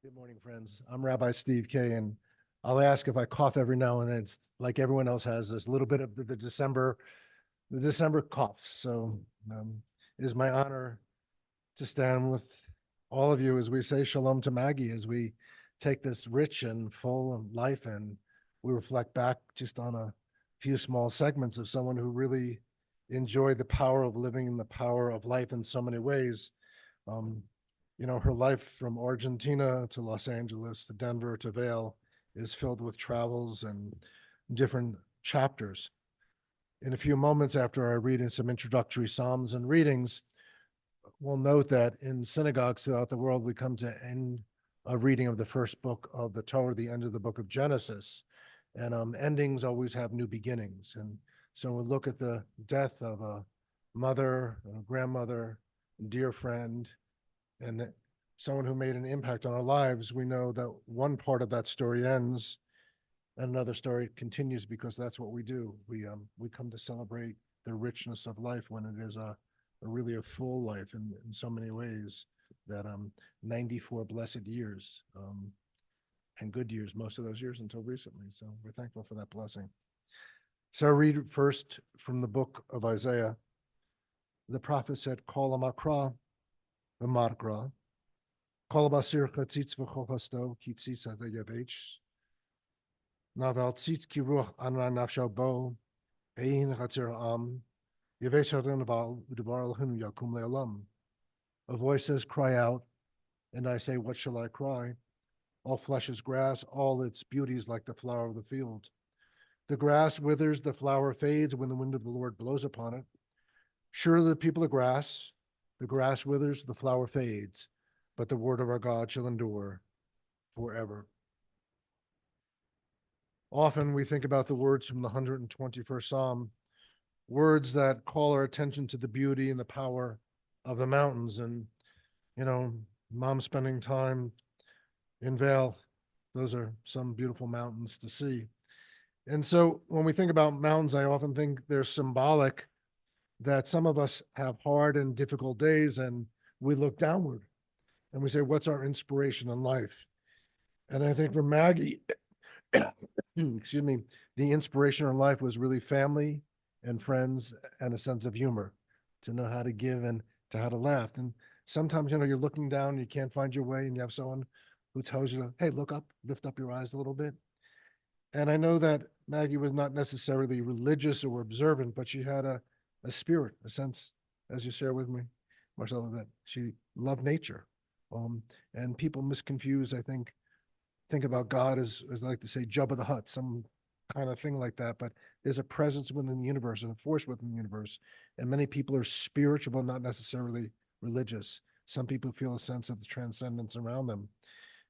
Good morning, friends. I'm Rabbi Steve Kay, and I'll ask if I cough every now and then. It's like everyone else has this little bit of the December coughs. So um, it is my honor to stand with all of you as we say shalom to Maggie, as we take this rich and full life and we reflect back just on a few small segments of someone who really enjoyed the power of living and the power of life in so many ways. Um, her life from Argentina to Los Angeles to Denver to Vail is filled with travels and different chapters. In a few moments after I read in some introductory psalms and readings, we'll note that in synagogues throughout the world, we come to end a reading of the first book of the Torah, the end of the book of Genesis. And endings always have new beginnings. And so we look at the death of a mother, a grandmother, dear friend, and someone who made an impact on our lives. We know that one part of that story ends and another story continues because that's what we do. We come to celebrate the richness of life when it is a really a full life in so many ways. That 94 blessed years and good years, most of those years until recently. So we're thankful for that blessing. So I read first from the book of Isaiah. The prophet said, "Kol hamakra v'markra, kol basir chatzitz v'chol hasto kitzitz adayavech, naval tzitz ki ruach anra nafsho bo, ein chatzir am, yavesh harin val u'devar Elohim yakum le'olam." A voice says, "Cry out," and I say, "What shall I cry?" All flesh is grass, all its beauty is like the flower of the field. The grass withers, the flower fades when the wind of the Lord blows upon it. Surely the people of the grass withers, the flower fades, but the word of our God shall endure forever. Often we think about the words from the 121st Psalm, words that call our attention to the beauty and the power of the mountains. And, mom spending time in Vale, those are some beautiful mountains to see. And so when we think about mountains, I often think they're symbolic that some of us have hard and difficult days and we look downward and we say, what's our inspiration in life? And I think for Maggie, excuse me, the inspiration in life was really family and friends and a sense of humor, to know how to give and to how to laugh. And sometimes, you're looking down, you can't find your way, and you have someone who tells you, hey, look up, lift up your eyes a little bit. And I know that Maggie was not necessarily religious or observant, but she had a spirit, a sense, as you share with me, Marcella, that she loved nature. And people misconfuse, I think about God as I like to say, Jabba the Hutt, some kind of thing like that. But there's a presence within the universe, a force within the universe. And many people are spiritual, but not necessarily religious. Some people feel a sense of the transcendence around them.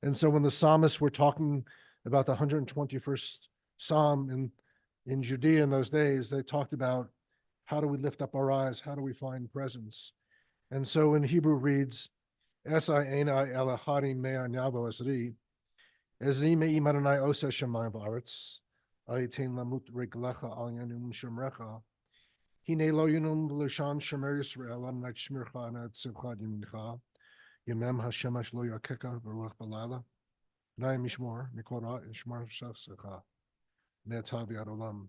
And so when the psalmists were talking about the 121st Psalm in Judea in those days, they talked about how do we lift up our eyes? How do we find presence? And so in Hebrew reads, Esai enai elahari me'an yavo esri, Ezri me'im Adonai osa shemayim v'aretz, Ayitain lamut reglecha al yanum shemrecha, Hine lo yunum v'lishan shemer Yisrael, Anat shmircha anat tzivcha yimincha, Yemem hashemash lo yakeka v'ruach balala, Nai mishmor mikora ishmar shafsecha, Me'atav yad olam.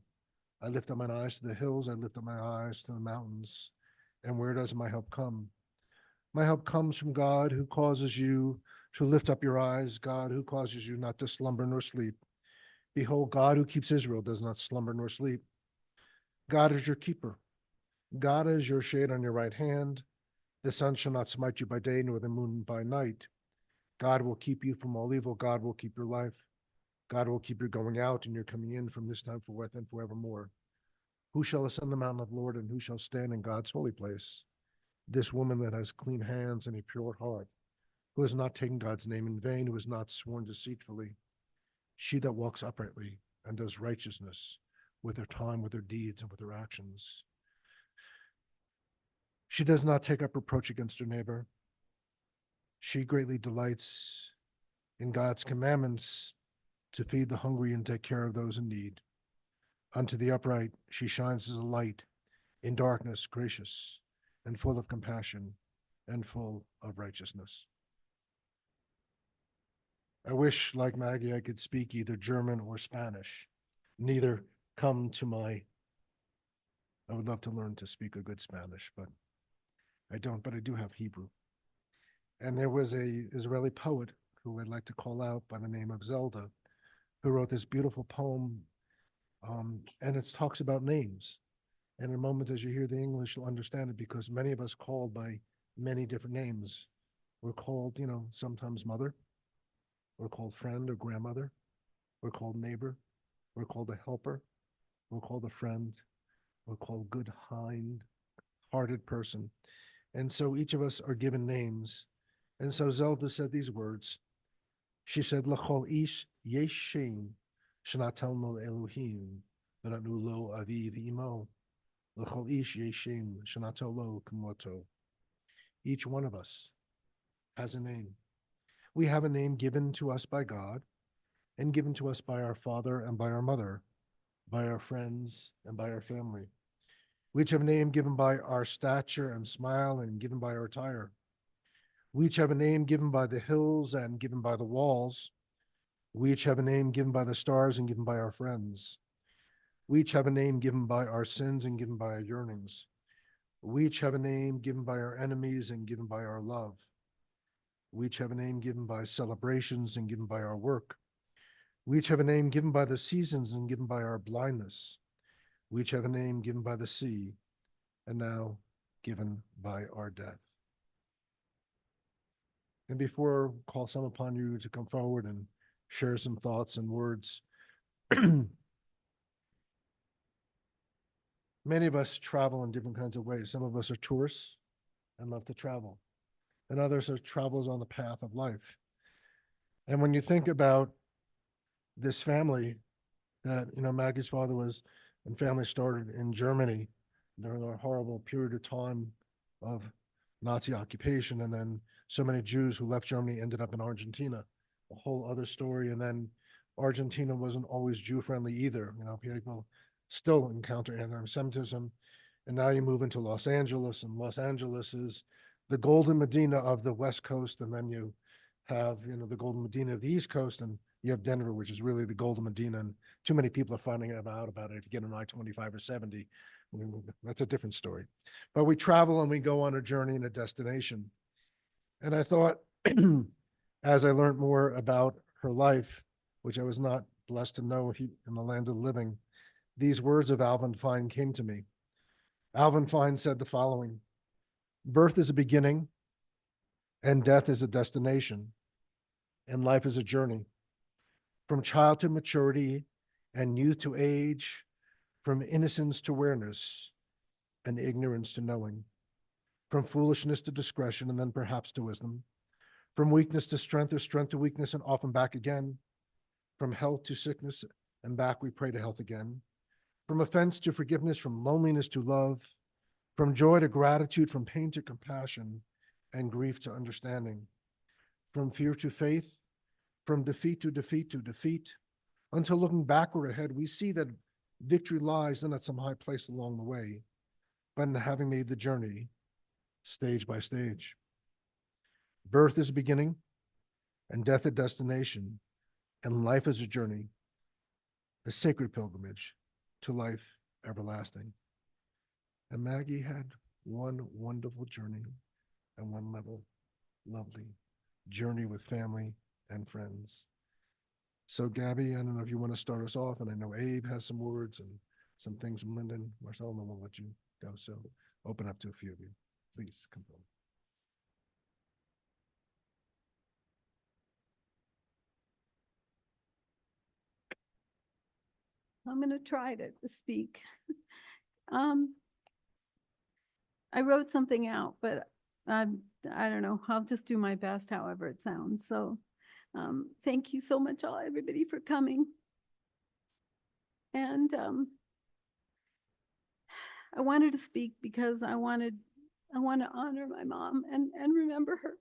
I lift up my eyes to the hills, I lift up my eyes to the mountains. And where does my help come? My help comes from God who causes you to lift up your eyes, God who causes you not to slumber nor sleep. Behold, God who keeps Israel does not slumber nor sleep. God is your keeper. God is your shade on your right hand. The sun shall not smite you by day, nor the moon by night. God will keep you from all evil. God will keep your life. God will keep your going out and your coming in from this time forth and forevermore. Who shall ascend the mountain of the Lord, and who shall stand in God's holy place? This woman that has clean hands and a pure heart, who has not taken God's name in vain, who has not sworn deceitfully. She that walks uprightly and does righteousness with her time, with her deeds, and with her actions. She does not take up reproach against her neighbor. She greatly delights in God's commandments to feed the hungry and take care of those in need. Unto the upright she shines as a light in darkness, gracious and full of compassion and full of righteousness. I wish, like Maggie, I could speak either German or Spanish. Neither come to my, I would love to learn to speak a good Spanish, but I don't, but I do have Hebrew. And there was a Israeli poet who I'd like to call out by the name of Zelda, who wrote this beautiful poem, and it talks about names. And in a moment, as you hear the English, you'll understand it because many of us called by many different names. We're called, sometimes mother, we're called friend or grandmother, we're called neighbor, we're called a helper, we're called a friend, we're called good hearted person. And so each of us are given names. And so Zelda said these words. She said, L'chol ish yesh shem, shanatal mo Elohim, v'natnu lo avi v'imo. L'chol ish yesh shem, shanatal lo k'moto. Each one of us has a name. We have a name given to us by God and given to us by our father and by our mother, by our friends and by our family. We each have a name given by our stature and smile and given by our attire. We each have a name given by the hills and given by the walls. We each have a name given by the stars and given by our friends. We each have a name given by our sins and given by our yearnings. We each have a name given by our enemies and given by our love. We each have a name given by celebrations and given by our work. We each have a name given by the seasons and given by our blindness. We each have a name given by the sea and now given by our death. And before I call some upon you to come forward and share some thoughts and words, many of us travel in different kinds of ways. Some of us are tourists and love to travel, and others are travelers on the path of life. And when you think about this family that, Maggie's father was, and family started in Germany during a horrible period of time of Nazi occupation. And then so many Jews who left Germany ended up in Argentina, a whole other story. And then Argentina wasn't always Jew-friendly either. People still encounter anti-Semitism. And now you move into Los Angeles, and Los Angeles is the golden Medina of the West Coast. And then you have, the golden Medina of the East Coast, and you have Denver, which is really the golden Medina. And too many people are finding out about it. If you get an I-25 or 70, that's a different story. But we travel and we go on a journey and a destination. And I thought, as I learned more about her life, which I was not blessed to know in the land of the living, these words of Alvin Fine came to me. Alvin Fine said the following: birth is a beginning, and death is a destination, and life is a journey. From child to maturity, and youth to age, from innocence to awareness, and ignorance to knowing, from foolishness to discretion, and then perhaps to wisdom, from weakness to strength, or strength to weakness, and often back again, from health to sickness, and back we pray to health again, from offense to forgiveness, from loneliness to love, from joy to gratitude, from pain to compassion, and grief to understanding, from fear to faith, from defeat to defeat to defeat, until looking backward ahead, we see that victory lies not at some high place along the way, but in having made the journey stage by stage. Birth is a beginning, and death a destination, and life is a journey, a sacred pilgrimage to life everlasting. And Maggie had one wonderful journey and one lovely journey with family and friends. So Gabby, I don't know if you want to start us off, and I know Abe has some words and some things from Lyndon. Marcel, and then we'll let you go. So open up to a few of you. Please come forward. I'm going to try to speak. I wrote something out, but I don't know. I'll just do my best, however it sounds. So thank you so much, everybody, for coming. And I wanted to speak because I want to honor my mom and remember her.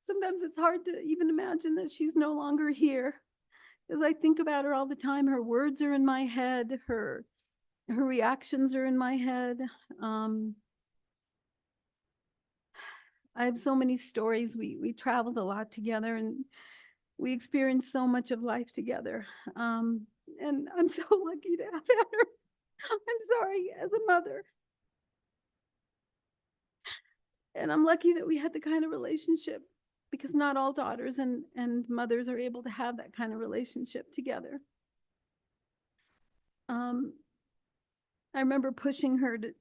Sometimes it's hard to even imagine that she's no longer here, because I think about her all the time. Her words are in my head. Her reactions are in my head. I have so many stories. We traveled a lot together, and We experienced so much of life together. And I'm so lucky to have had her. I'm sorry, as a mother. And I'm lucky that we had the kind of relationship, because not all daughters and mothers are able to have that kind of relationship together. I remember pushing her to,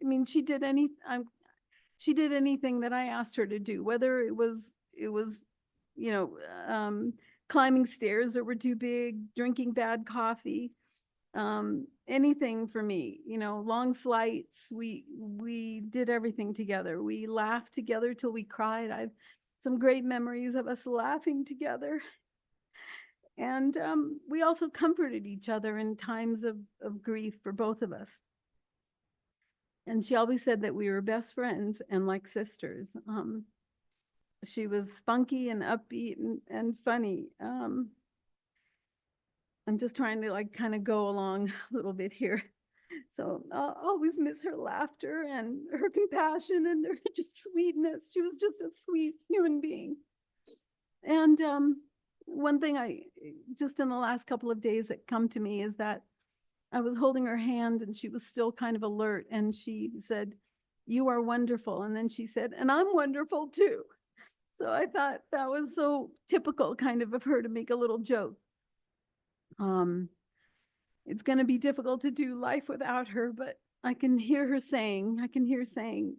I mean, she did anything that I asked her to do, whether it was, you know, climbing stairs that were too big, drinking bad coffee, anything for me, long flights. We did everything together. We laughed together till we cried. I've some great memories of us laughing together. And we also comforted each other in times of grief for both of us. And she always said that we were best friends and like sisters. She was spunky and upbeat and funny. I'm just trying to kind of go along a little bit here. So I'll always miss her laughter and her compassion and her just sweetness. She was just a sweet human being. And one thing just in the last couple of days that come to me is that I was holding her hand and she was still kind of alert, and she said, "You are wonderful." And then she said, "And I'm wonderful too." So I thought that was so typical kind of her to make a little joke. It's going to be difficult to do life without her, but I can hear her saying,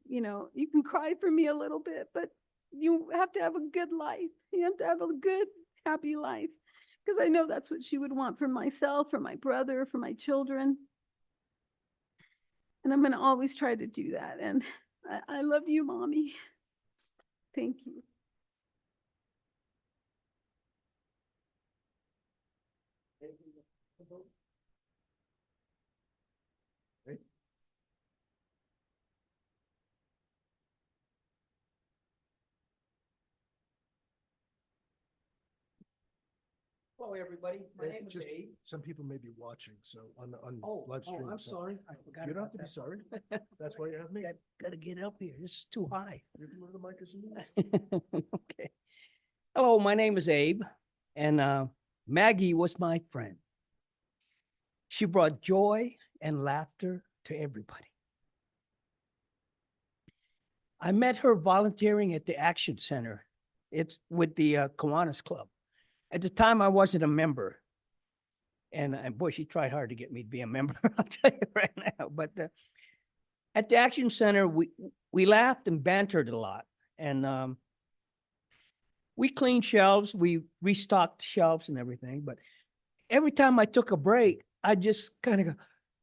you can cry for me a little bit, but you have to have a good life. You have to have a good, happy life. Because I know that's what she would want for myself, for my brother, for my children. And I'm going to always try to do that. And I love you, Mommy. Thank you. Hello, everybody. My name is Abe. Some people may be watching, so on Oh, live stream. I'm so sorry. I forgot. You don't have about to be that. sorry. That's why you have me. Gotta get up here. This is too high. You can move the mic as you need. Okay. Hello, my name is Abe, and Maggie was my friend. She brought joy and laughter to everybody. I met her volunteering at the Action Center. It's with the Kiwanis Club. At the time, I wasn't a member. And boy, she tried hard to get me to be a member, I'll tell you right now. But at the Action Center, we laughed and bantered a lot. And we cleaned shelves, we restocked shelves and everything. But every time I took a break, I just kind of go,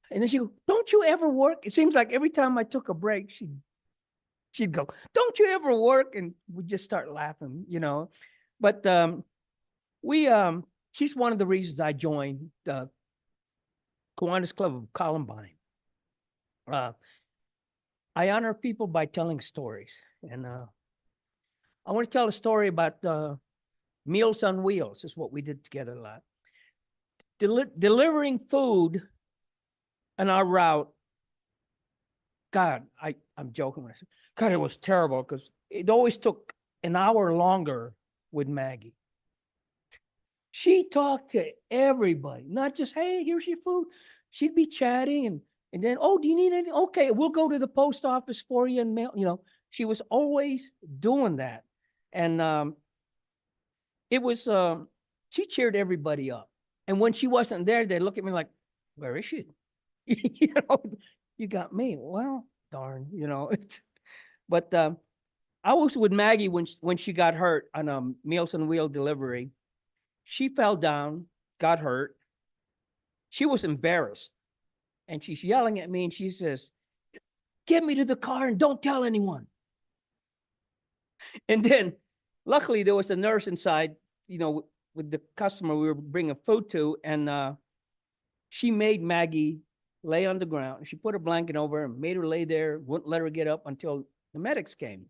and then she go, "Don't you ever work?" It seems like every time I took a break, she'd go, "Don't you ever work?" And we just start laughing, But she's one of the reasons I joined the Kiwanis Club of Columbine. I honor people by telling stories. And I want to tell a story about Meals on Wheels is what we did together a lot. Delivering food on our route, God, I'm joking when I say, God, it was terrible because it always took an hour longer with Maggie. She talked to everybody, not just, "Hey, here's your food." She'd be chatting and then, "Oh, do you need anything? Okay, we'll go to the post office for you and mail." She was always doing that. And it was, she cheered everybody up. And when she wasn't there, they'd look at me like, "Where is she?" You got me. Well, darn, But I was with Maggie when she got hurt on a Meals on Wheel delivery. She fell down, got hurt. She was embarrassed. And she's yelling at me and she says, "Get me to the car and don't tell anyone." And then luckily there was a nurse inside, with the customer we were bringing food to. And she made Maggie lay on the ground. She put a blanket over her and made her lay there, wouldn't let her get up until the medics came.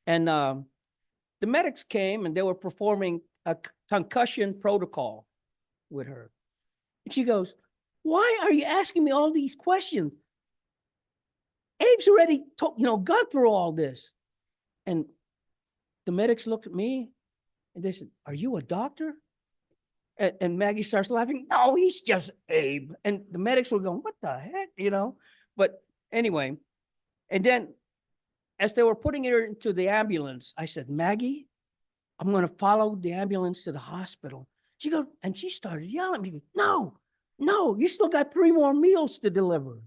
And the medics came and they were performing a concussion protocol with her. And she goes, "Why are you asking me all these questions? Abe's already gone through all this." And the medics looked at me And they said, "Are you a doctor?" And Maggie starts laughing. "No, he's just Abe." And the medics were going, "What the heck?" But anyway, and then as they were putting her into the ambulance, I said, "Maggie, I'm going to follow the ambulance to the hospital." She goes, and she started yelling at me, "No, no, you still got 3 more meals to deliver."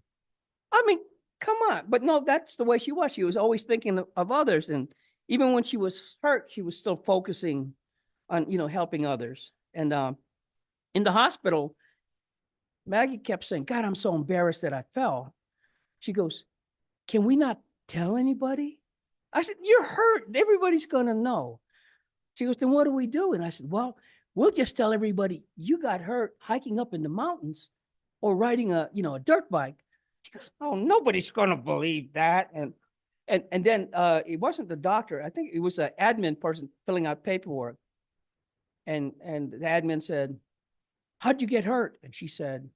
I mean, come on. But no, that's the way she was. She was always thinking of others. And even when she was hurt, she was still focusing on, helping others. And in the hospital, Maggie kept saying, "God, I'm so embarrassed that I fell." She goes, "Can we not tell anybody?" I said, "You're hurt. Everybody's going to know." She goes, "Then what do we do?" And I said, "Well, we'll just tell everybody you got hurt hiking up in the mountains or riding a dirt bike." She goes, "Oh, nobody's going to believe that." And then it wasn't the doctor. I think it was an admin person filling out paperwork. And the admin said, "How'd you get hurt?" And she said,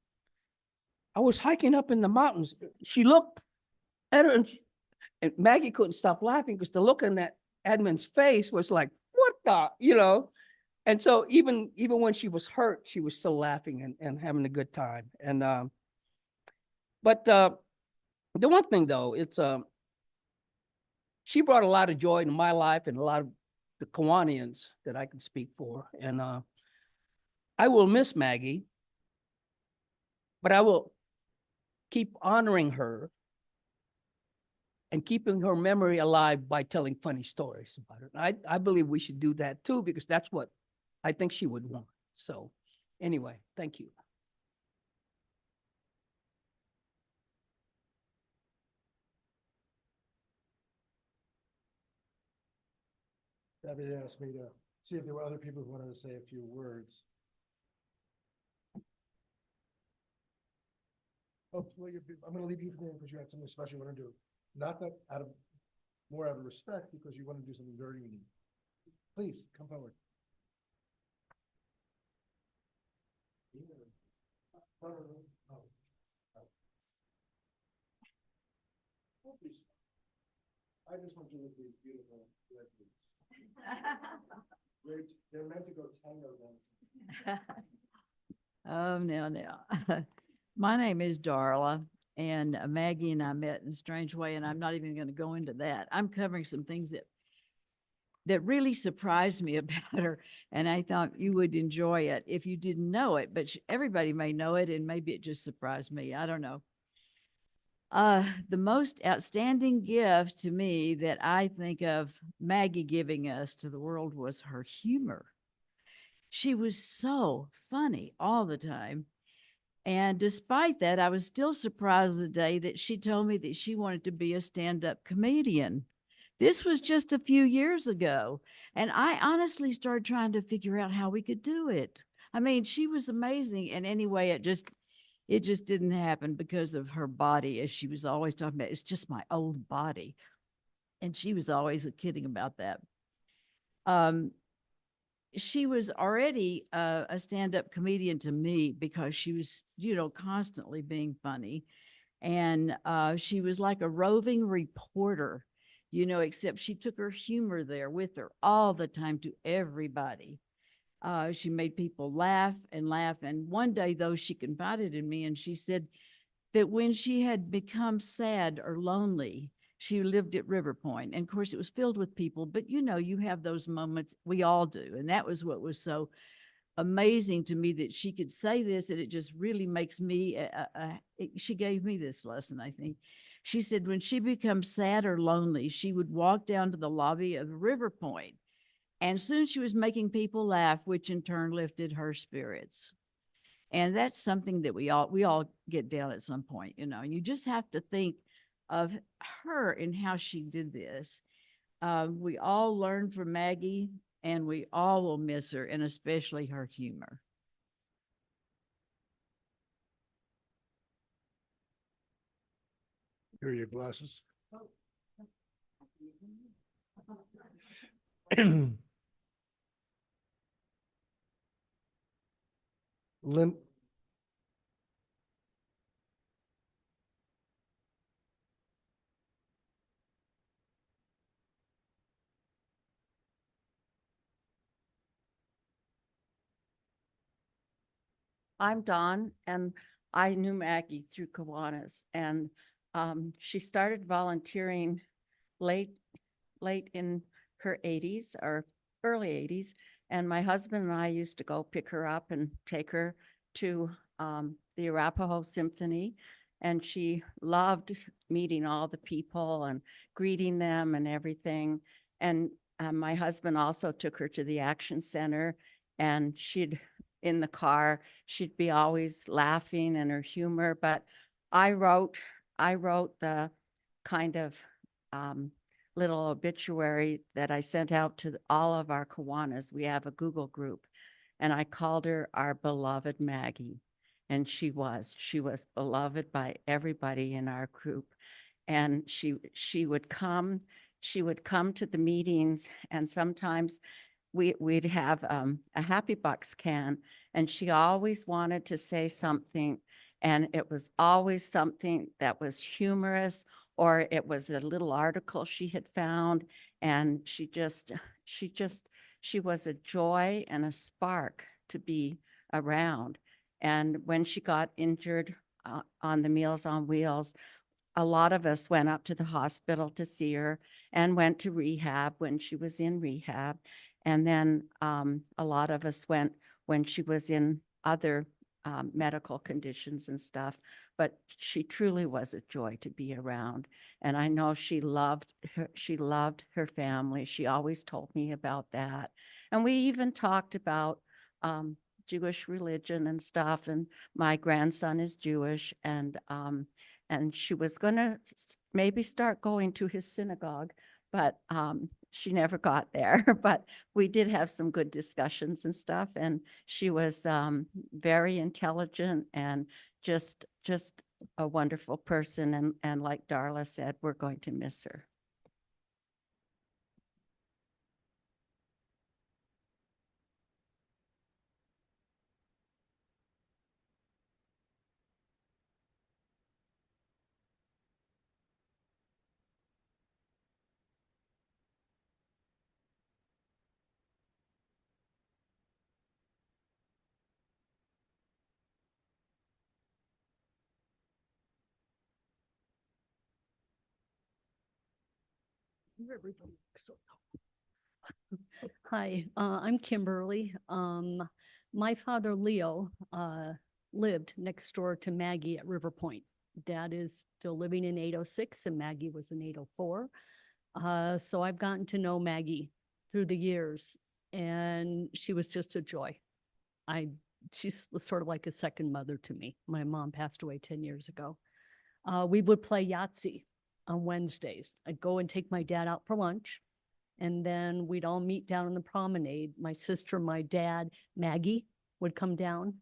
"I was hiking up in the mountains." She looked at her and Maggie couldn't stop laughing because the look on that admin's face was like, "What the?" And so even when she was hurt, she was still laughing and having a good time. And but the one thing though, it's she brought a lot of joy into my life and a lot of the Kiwanians that I can speak for. And I will miss Maggie, but I will keep honoring her and keeping her memory alive by telling funny stories about her. I believe we should do that too, because that's what I think she would want. So anyway, thank you. Debbie asked me to see if there were other people who wanted to say a few words. Oh, well, I'm going to leave you today because you had something special you want to do. Not that more out of respect, because you want to do something very unique. Please come forward. Please. I just want you to look these beautiful red boots. They're meant to go tango dancing. Now. My name is Darla, and Maggie and I met in a strange way, and I'm not even going to go into that. I'm covering some things that really surprised me about her, and I thought you would enjoy it if you didn't know it, but everybody may know it, and maybe it just surprised me. I don't know. The most outstanding gift to me that I think of Maggie giving us to the world was her humor. She was so funny all the time. And despite that, I was still surprised the day that she told me that she wanted to be a stand-up comedian. This was just a few years ago. And I honestly started trying to figure out how we could do it. I mean, she was amazing. And anyway, it just didn't happen because of her body, as she was always talking about. It's just my old body. And she was always kidding about that. She was already a stand-up comedian to me because she was, constantly being funny. And she was like a roving reporter, except she took her humor there with her all the time to everybody. She made people laugh and laugh. And one day, though, she confided in me and she said that when she had become sad or lonely, she lived at River Point. And of course, it was filled with people, but you have those moments. We all do. And that was what was so amazing to me, that she could say this, and it just really makes me, she gave me this lesson, I think. She said when she becomes sad or lonely, she would walk down to the lobby of River Point, and soon she was making people laugh, which in turn lifted her spirits. And that's something that we all get down at some point, and you just have to think of her and how she did this. We all learned from Maggie, and we all will miss her, and especially her humor. Here are your glasses. Lynn, I'm Dawn, and I knew Maggie through Kiwanis, and she started volunteering late, late in her 80s or early 80s. And my husband and I used to go pick her up and take her to the Arapaho Symphony. And she loved meeting all the people and greeting them and everything. And my husband also took her to the Action Center, and in the car, she'd be always laughing and her humor. But I wrote, I wrote the kind of little obituary that I sent out to all of our Kiwanis. We have a Google group, and I called her our beloved Maggie. And she was beloved by everybody in our group. And she would come to the meetings, and sometimes we'd have a Happy Bucks can, and she always wanted to say something, and it was always something that was humorous, or it was a little article she had found, and she was a joy and a spark to be around. And when she got injured on the Meals on Wheels, a lot of us went up to the hospital to see her and went to rehab when she was in rehab. And then a lot of us went when she was in other medical conditions and stuff. But she truly was a joy to be around. And I know she loved her family. She always told me about that. And we even talked about Jewish religion and stuff. And my grandson is Jewish, and she was going to maybe start going to his synagogue, but she never got there. But we did have some good discussions and stuff, and she was very intelligent and just a wonderful person. And like Darla said, we're going to miss her. Hi, I'm Kimberly. My father, Leo, lived next door to Maggie at River Point. Dad is still living in 806 and Maggie was in 804. So I've gotten to know Maggie through the years, and she was just a joy. She was sort of like a second mother to me. My mom passed away 10 years ago. We would play Yahtzee on Wednesdays. I'd go and take my dad out for lunch, and then we'd all meet down in the promenade. My sister, my dad, Maggie would come down,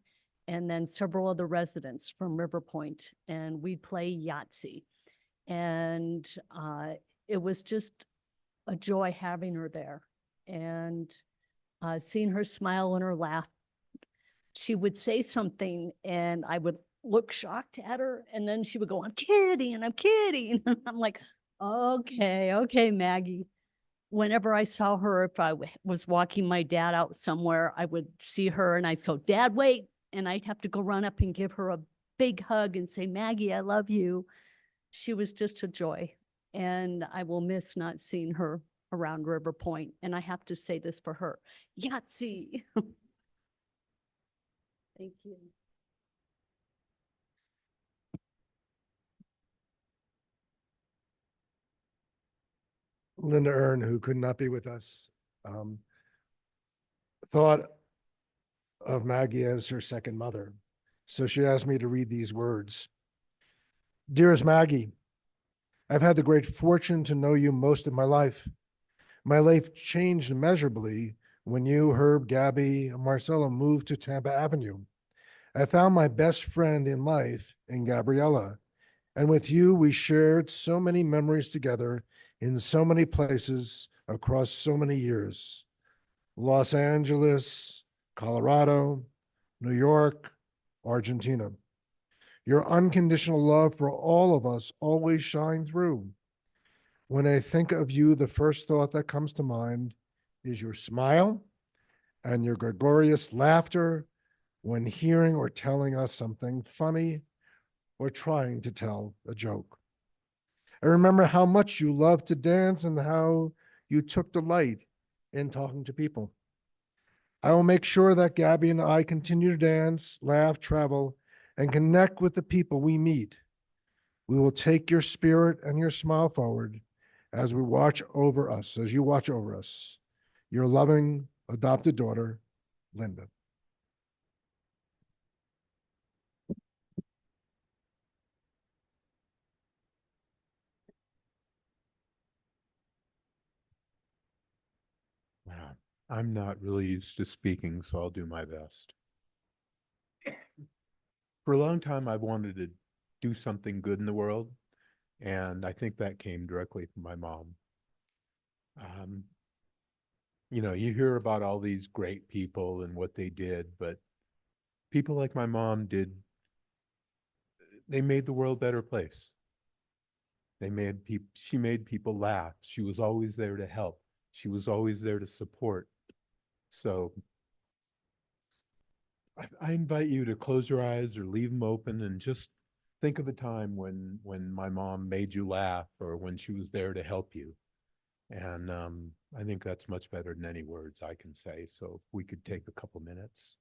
and then several other residents from River Point, and we'd play Yahtzee. And it was just a joy having her there, and seeing her smile and her laugh. She would say something, and I would look shocked at her, and then she would go, I'm kidding. And I'm like, okay, Maggie. Whenever I saw her, if I was walking my dad out somewhere, I would see her and I'd go, Dad, wait. And I'd have to go run up and give her a big hug and say, Maggie, I love you. She was just a joy. And I will miss not seeing her around River Point. And I have to say this for her, Yahtzee. Thank you. Linda Earn, who could not be with us, thought of Maggie as her second mother. So she asked me to read these words. Dearest Maggie, I've had the great fortune to know you most of my life. My life changed immeasurably when you, Herb, Gabby, and Marcella moved to Tampa Avenue. I found my best friend in life in Gabriella, and with you, we shared so many memories together in so many places across so many years. Los Angeles, Colorado, New York, Argentina. Your unconditional love for all of us always shine through. When I think of you, the first thought that comes to mind is your smile and your gregarious laughter when hearing or telling us something funny or trying to tell a joke. I remember how much you loved to dance and how you took delight in talking to people. I will make sure that Gabby and I continue to dance, laugh, travel, and connect with the people we meet. We will take your spirit and your smile forward as you watch over us. Your loving adopted daughter, Linda. Wow. I'm not really used to speaking, so I'll do my best. For a long time, I've wanted to do something good in the world, and I think that came directly from my mom. Um, you hear about all these great people and what they did, but people like my mom they made the world a better place. She made people laugh. She was always there to help. She was always there to support. So I invite you to close your eyes or leave them open and just think of a time when my mom made you laugh or when she was there to help you. And I think that's much better than any words I can say. So if we could take a couple minutes.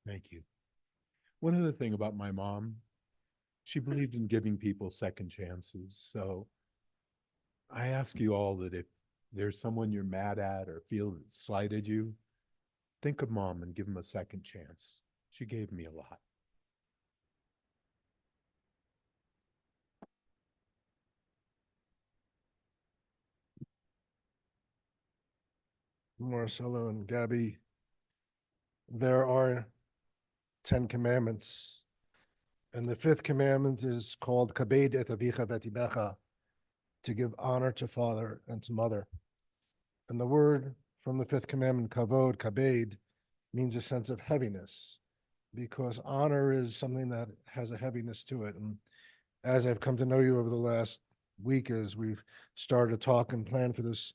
Thank you. One other thing about my mom, she believed in giving people second chances. So I ask you all that if there's someone you're mad at or feel that slighted you, think of mom and give them a second chance. She gave me a lot. Marcelo and Gabby, there are 10 commandments. And the fifth commandment is called Kabed et avicha v'et imecha, to give honor to father and to mother. And the word from the fifth commandment, kavod, kabed, means a sense of heaviness, because honor is something that has a heaviness to it. And as I've come to know you over the last week, as we've started to talk and plan for this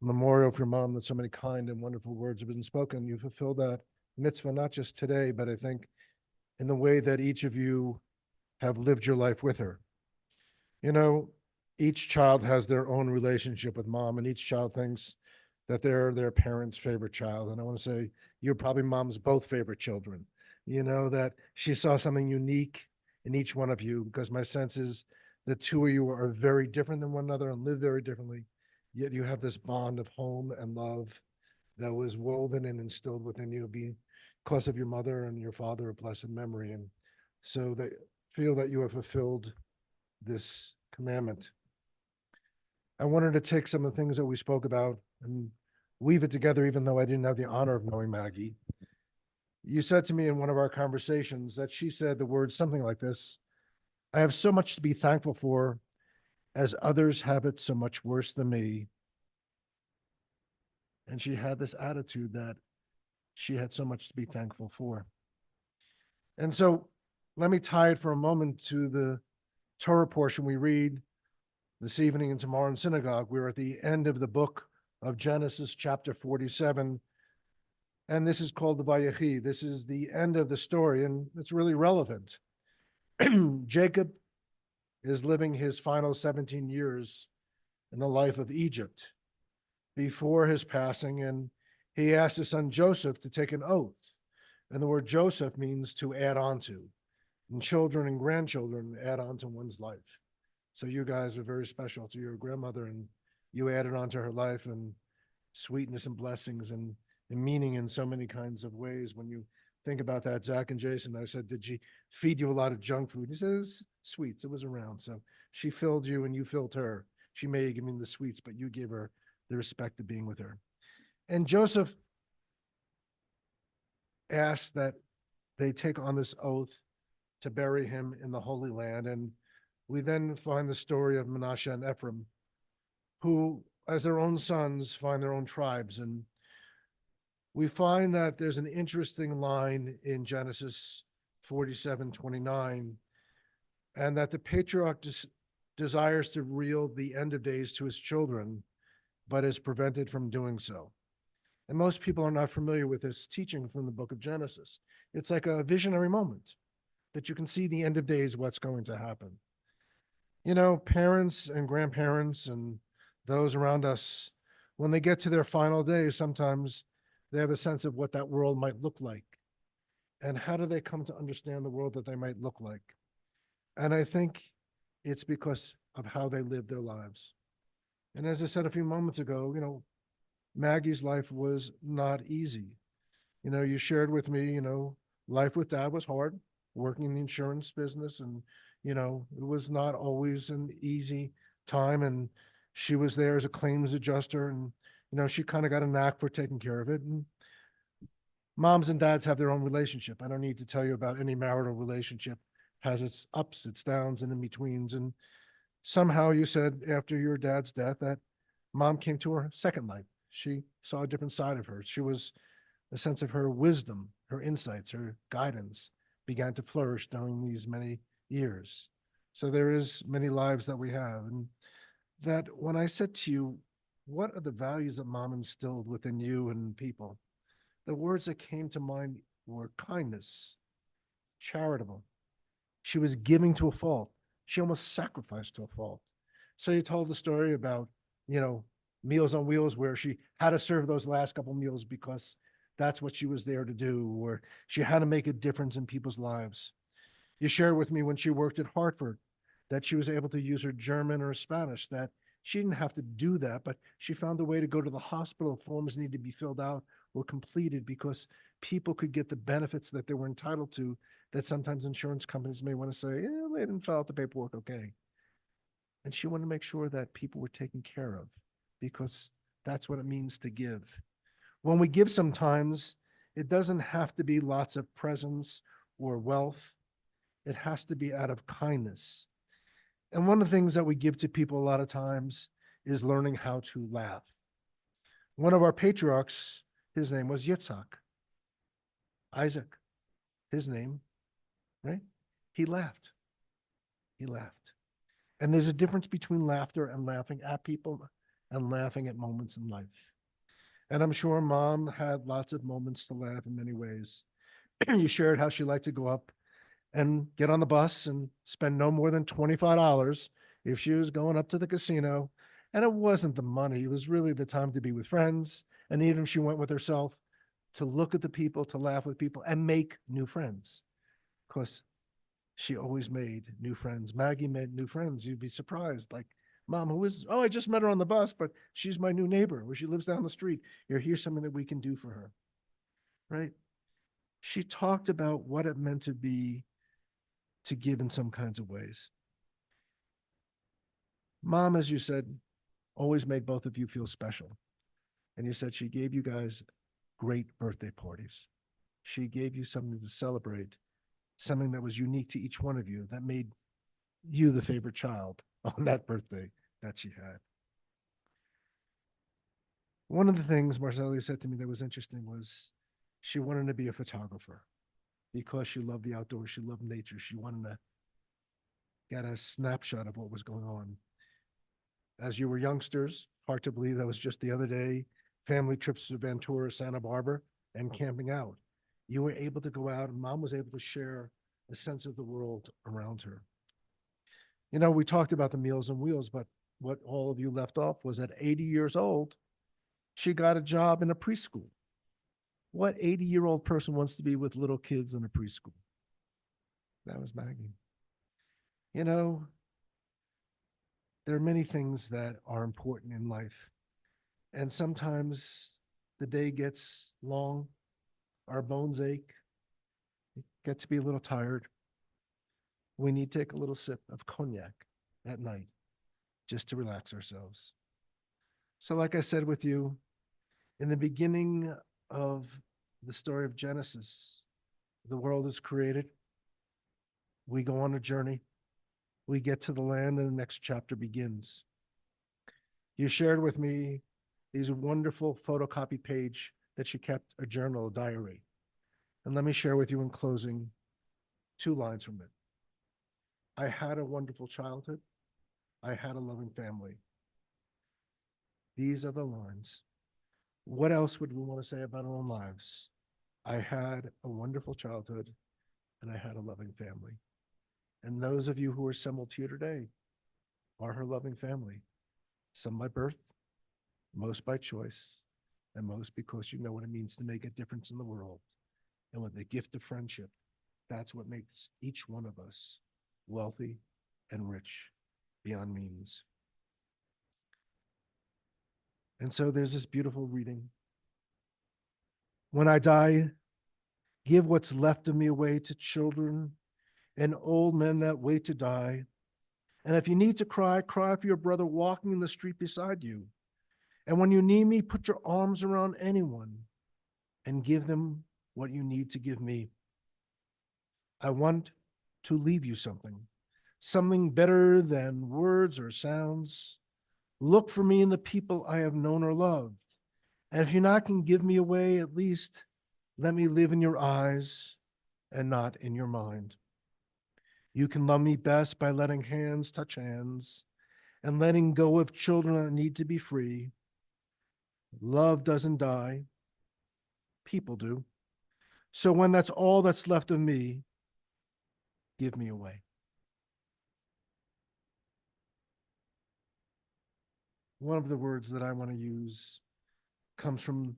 memorial for your mom, that so many kind and wonderful words have been spoken, you fulfilled that mitzvah, not just today, but I think in the way that each of you have lived your life with her. You know, each child has their own relationship with mom, and each child thinks that they're their parents' favorite child. And I want to say you're probably mom's both favorite children. You know, that she saw something unique in each one of you, because my sense is the two of you are very different than one another and live very differently. Yet you have this bond of home and love that was woven and instilled within you because of your mother and your father of blessed memory. And so they feel that you have fulfilled this commandment. I wanted to take some of the things that we spoke about and weave it together, even though I didn't have the honor of knowing Maggie. You said to me in one of our conversations that she said the words something like this: I have so much to be thankful for, as others have it so much worse than me. And she had this attitude that she had so much to be thankful for. And so let me tie it for a moment to the Torah portion we read this evening and tomorrow in synagogue. We're at the end of the book of Genesis, chapter 47. And this is called the Vayechi. This is the end of the story, and it's really relevant. Jacob is living his final 17 years in the life of Egypt before his passing, and he asked his son Joseph to take an oath. And the word Joseph means to add on to. And children and grandchildren add on to one's life. So you guys are very special to your grandmother, and you added on to her life and sweetness and blessings and meaning in so many kinds of ways. When you think about that, Zach and Jason, I said, did she feed you a lot of junk food? He says, sweets, it was around. So she filled you and you filled her. She may have given the sweets, but you gave her the respect of being with her. And Joseph asked that they take on this oath to bury him in the Holy Land. And we then find the story of Manasseh and Ephraim, who, as their own sons, find their own tribes. And we find that there's an interesting line in Genesis 47:29, and that the patriarch desires to reveal the end of days to his children, but is prevented from doing so. And most people are not familiar with this teaching from the book of Genesis. It's like a visionary moment that you can see the end of days, what's going to happen. You know, parents and grandparents and those around us, when they get to their final days, sometimes they have a sense of what that world might look like. And how do they come to understand the world that they might look like? And I think it's because of how they live their lives. And as I said a few moments ago, you know, Maggie's life was not easy. You know, you shared with me, you know, life with dad was hard, working in the insurance business. And, you know, it was not always an easy time. And she was there as a claims adjuster. And, you know, she kind of got a knack for taking care of it. And moms and dads have their own relationship. I don't need to tell you about any marital relationship, has its ups, its downs, and in betweens. And somehow you said after your dad's death that mom came to her second life. She saw a different side of her. She was a sense of her wisdom, her insights, her guidance began to flourish during these many years. So there is many lives that we have. And that when I said to you, what are the values that mom instilled within you and people? The words that came to mind were kindness, charitable. She was giving to a fault. She almost sacrificed to a fault. So you told the story about, you know, Meals on Wheels, where she had to serve those last couple meals because that's what she was there to do, or she had to make a difference in people's lives. You shared with me when she worked at Hartford that she was able to use her German or Spanish, that she didn't have to do that, but she found a way to go to the hospital if forms needed to be filled out or completed because people could get the benefits that they were entitled to that sometimes insurance companies may want to say, yeah, they didn't fill out the paperwork, okay. And she wanted to make sure that people were taken care of because that's what it means to give. When we give sometimes, it doesn't have to be lots of presents or wealth. It has to be out of kindness. And one of the things that we give to people a lot of times is learning how to laugh. One of our patriarchs, his name was Yitzhak. Isaac, his name, right? He laughed. He laughed. And there's a difference between laughter and laughing at people and laughing at moments in life. And I'm sure mom had lots of moments to laugh in many ways. You shared how she liked to go up and get on the bus and spend no more than $25 if she was going up to the casino. And it wasn't the money, it was really the time to be with friends. And even if she went with herself, to look at the people, to laugh with people, and make new friends. Because she always made new friends. Maggie made new friends. You'd be surprised. Like, Mom, who is, oh, I just met her on the bus, but she's my new neighbor, or she lives down the street. Here's something that we can do for her, right? She talked about what it meant to be, to give in some kinds of ways. Mom, as you said, always made both of you feel special. And you said she gave you guys great birthday parties. She gave you something to celebrate, something that was unique to each one of you that made you the favorite child on that birthday that she had. One of the things Marcella said to me that was interesting was she wanted to be a photographer because she loved the outdoors. She loved nature. She wanted to get a snapshot of what was going on. As you were youngsters, hard to believe that was just the other day, family trips to Ventura, Santa Barbara, and camping out. You were able to go out and mom was able to share a sense of the world around her. You know, we talked about the Meals on Wheels, but what all of you left off was at 80 years old, she got a job in a preschool. What 80-year-old person wants to be with little kids in a preschool? That was Maggie. You know, there are many things that are important in life. And sometimes the day gets long, our bones ache, get to be a little tired. We need to take a little sip of cognac at night just to relax ourselves. So like I said with you, in the beginning of the story of Genesis, the world is created. We go on a journey. We get to the land and the next chapter begins. You shared with me these wonderful photocopy page that she kept a journal, a diary. And let me share with you in closing 2 lines from it. I had a wonderful childhood. I had a loving family. These are the lines. What else would we want to say about our own lives? I had a wonderful childhood and I had a loving family. And those of you who are assembled here today are her loving family. Some by birth, most by choice, and most because you know what it means to make a difference in the world. And with the gift of friendship, that's what makes each one of us wealthy and rich beyond means. And so there's this beautiful reading. When I die, give what's left of me away to children and old men that wait to die. And if you need to cry, cry for your brother walking in the street beside you. And when you need me, put your arms around anyone and give them what you need to give me. I want to leave you something better than words or sounds. Look for me in the people I have known or loved. And if you not can give me away, at least let me live in your eyes and not in your mind. You can love me best by letting hands touch hands and letting go of children that need to be free. Love doesn't die. People do. So when that's all that's left of me, give me away. One of the words that I want to use comes from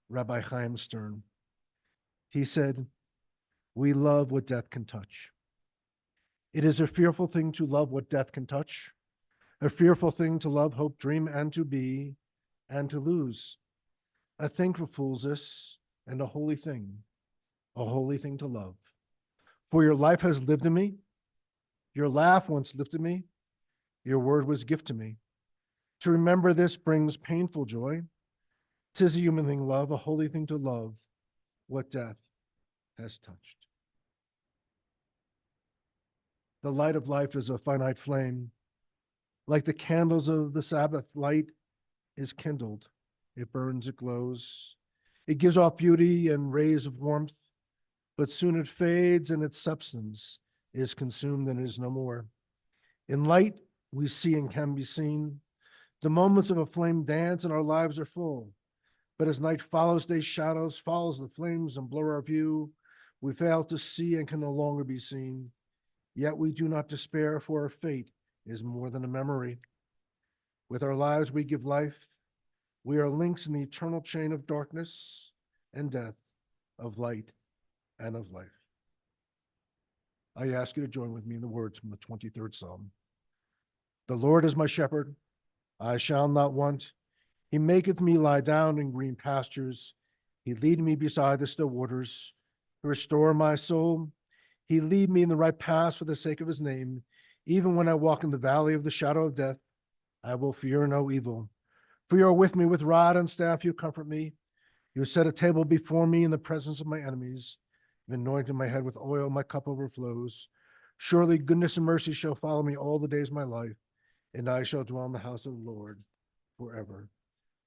Rabbi Chaim Stern. He said, "We love what death can touch. It is a fearful thing to love what death can touch, a fearful thing to love, hope, dream, and to be, and to lose. A thing for fools this, and a holy thing to love. For your life has lived in me, your laugh once lifted me, your word was gift to me. To remember this brings painful joy. 'Tis a human thing, love, a holy thing to love, what death has touched." The light of life is a finite flame. Like the candles of the Sabbath, light is kindled. It burns, it glows. It gives off beauty and rays of warmth, but soon it fades and its substance is consumed and is no more. In light, we see and can be seen. The moments of a flame dance and our lives are full. But as night follows day's shadows, follows the flames and blur our view, we fail to see and can no longer be seen. Yet we do not despair, for our fate is more than a memory. With our lives we give life. We are links in the eternal chain of darkness and death, of light and of life. I ask you to join with me in the words from the 23rd Psalm. The Lord is my shepherd, I shall not want. He maketh me lie down in green pastures. He lead me beside the still waters to restore my soul. He lead me in the right paths for the sake of his name. Even when I walk in the valley of the shadow of death, I will fear no evil. For you are with me with rod and staff, you comfort me. You set a table before me in the presence of my enemies. You've anointed my head with oil, my cup overflows. Surely goodness and mercy shall follow me all the days of my life, and I shall dwell in the house of the Lord forever.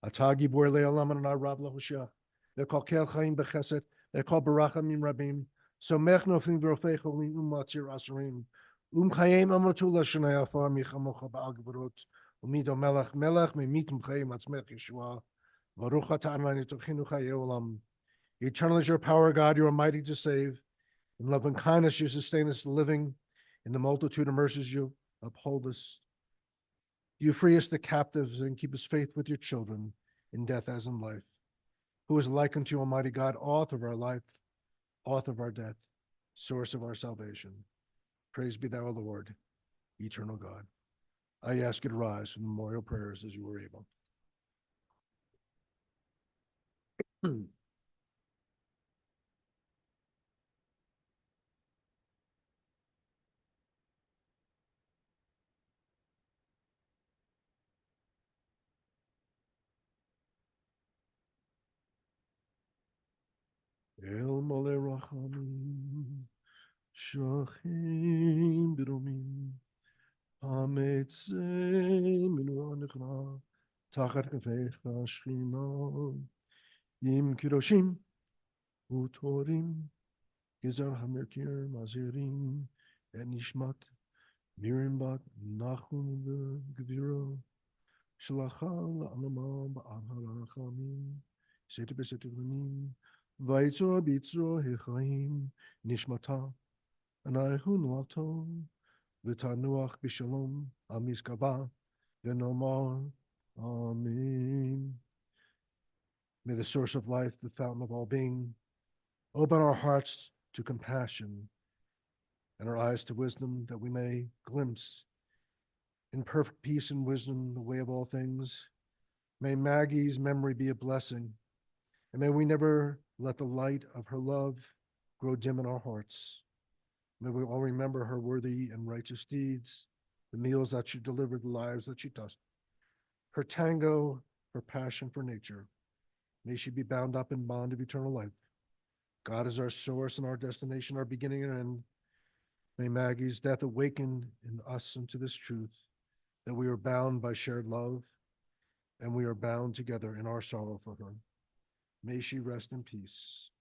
Atagi bor le'olam and Rab lahushah. Lekol kel chaim bechesed. Lekol barachamim rabim. Somech noflim v'rofei cholim umatzir asurim. Chayim amratu l'shanei afar michamocha ba'al geburot. Umido melech melech memitim chayim atzmech Yeshua. Baruch atah Adonai tochinu chayei olam. Eternal is your power, God. You are mighty to save. In love and kindness you sustain us living. In the multitude of mercies you uphold us. You free us the captives and keep us faith with your children in death as in life. Who is like unto you, Almighty God, author of our life, author of our death, source of our salvation. Praise be thou, O Lord, eternal God. I ask you to rise for the memorial prayers as you were able. El mole rachamim, shachim b'domim, hametzei minu anechna, tachat kafecha shchina, yim kidoshim utorim, gezer hamerkir mazirim, and nishmat Miriam bat Nachum Gvira, Shalachal Amama Ba'arachamim, Sete Besetuvim, Vaitzo Bitzo Hechaim, Nishmata, Anayhun Lato, Vitanuach Bishalom, Amiskaba, Venomar, Amen. May the source of life, the fountain of all being, open our hearts to compassion and our eyes to wisdom, that we may glimpse in perfect peace and wisdom the way of all things. May Maggie's memory be a blessing, and may we never let the light of her love grow dim in our hearts. May we all remember her worthy and righteous deeds, the meals that she delivered, the lives that she touched, her tango, her passion for nature. May she be bound up in bond of eternal life. God is our source and our destination, our beginning and end. May Maggie's death awaken in us into this truth, that we are bound by shared love, and we are bound together in our sorrow for her. May she rest in peace.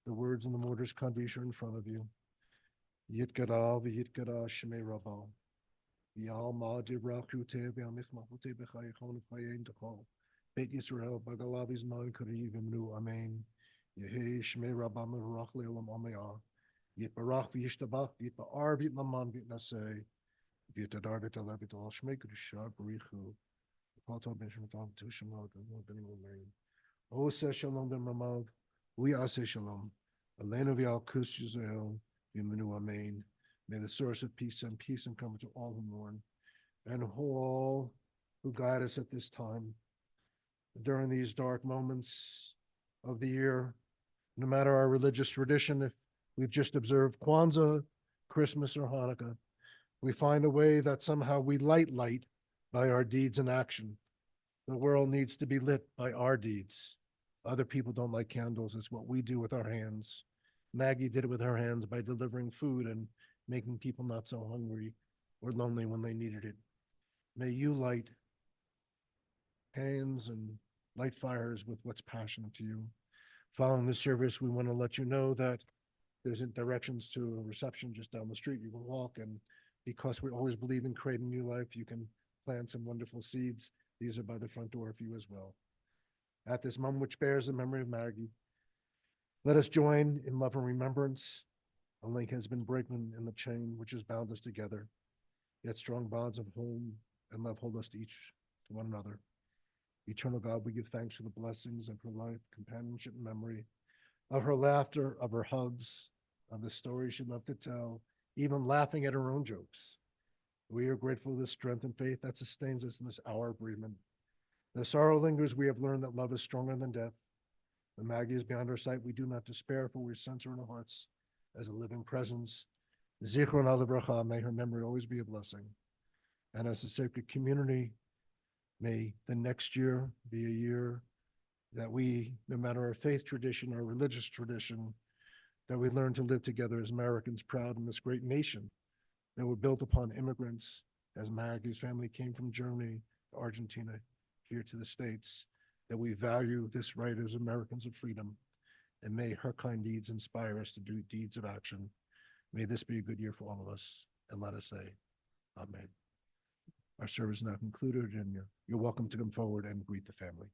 The words in the mortar's kaddish are in front of you. Yitkara v'yitkara shmei rabba. Yalma dibrachute v'amichmachute b'chayichon v'chayein t'chol. Beit Yisrael b'galav izman kari v'mnu amen. Yehi shmei rabba mevarach le'olam ameyah. Yitbarach v'yishtabach v'yitba'ar v'yitmaman v'yitnaseh. V'yitadar v'yitalev v'yitol shmei kedusha b'richu. V'kol ben shematam t'ushamod v'benim u'merim. O se shalom v'mamav v'yaseh shalom. Elenu v'yal kus Yisrael v'yimenu amen. May the source of peace and comfort to all who mourn, and all who guide us at this time during these dark moments of the year. No matter our religious tradition, if we've just observed Kwanzaa, Christmas, or Hanukkah, we find a way that somehow we light by our deeds and action. The world needs to be lit by our deeds. Other people don't like candles. It's what we do with our hands. Maggie did it with her hands by delivering food and making people not so hungry or lonely when they needed it. May you light hands and light fires with what's passionate to you. Following this service, we want to let you know that there's directions to a reception just down the street. You can walk, and because we always believe in creating new life, you can plant some wonderful seeds. These are by the front door for you as well. At this moment, which bears the memory of Maggie, let us join in love and remembrance. A link has been broken in the chain which has bound us together, yet strong bonds of home and love hold us to one another. Eternal God, we give thanks for the blessings of her life, companionship, and memory, of her laughter, of her hugs, of the stories she loved to tell, even laughing at her own jokes. We are grateful for the strength and faith that sustains us in this hour of bereavement. The sorrow lingers. We have learned that love is stronger than death. When Maggie is beyond our sight, we do not despair, for we sense her in our hearts as a living presence. Zichron Alibracha, may her memory always be a blessing. And as a sacred community, may the next year be a year that we, no matter our faith tradition or religious tradition, that we learn to live together as Americans, proud in this great nation that were built upon immigrants, as Maggie's family came from Germany to Argentina, here to the States, that we value this right as Americans of freedom, and may her kind deeds inspire us to do deeds of action. May this be a good year for all of us, and let us say, Amen. Our service is now concluded, and you're welcome to come forward and greet the family.